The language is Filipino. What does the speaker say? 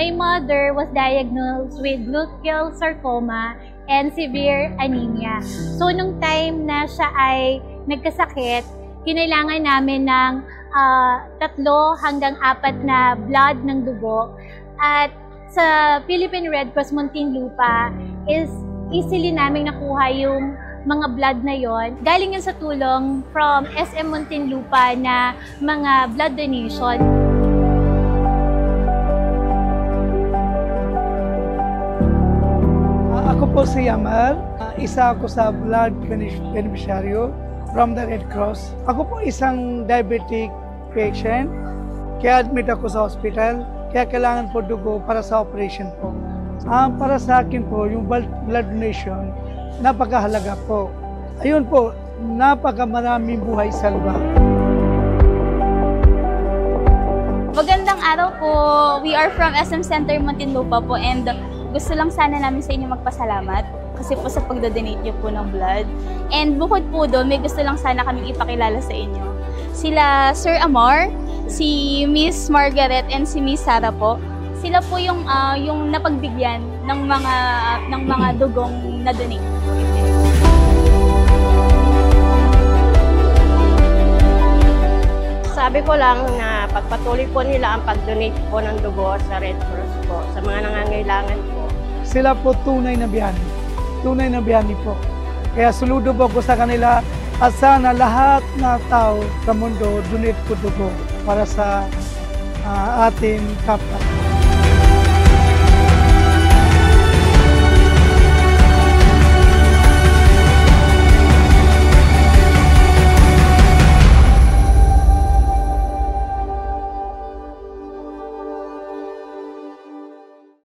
my mother was diagnosed with luteal sarcoma and severe anemia. So, nung time na siya ay nagkasakit, kinailangan namin ng 3 hanggang 4 na blood ng dugo. At sa Philippine Red Cross Muntinlupa is easily namin nakuha yung mga blood na yon. Galing yun sa tulong from SM Muntinlupa na mga blood donation. Ako po si Yamar, isa ako sa blood beneficiaryo from the Red Cross. Ako po isang diabetic patient, kaya admit ako sa hospital, kaya kailangan po dugo para sa operation po. Para sa akin po, yung blood donation, napakahalaga po. Ayun po, napakamaraming buhay sa lugar. Magandang araw po. We are from SM Center Muntinlupa po and gusto lang sana namin sa inyo magpasalamat kasi po sa pagdodonate niyo po ng blood. And bukod po doon, may gusto lang sana kaming ipakilala sa inyo. Sila Sir Amar, si Miss Margaret, and si Miss Sarah po. Sila po yung napagbigyan ng mga dugong na donate. Sabi ko lang na pagpatuloy po nila ang pag-donate po ng dugo sa Red Cross po, sa mga nangangailangan po. Sila po tunay na biyani po. Kaya saludo po ko sa kanila at sana lahat na tao sa mundo donate po dugo para sa ating kapwa.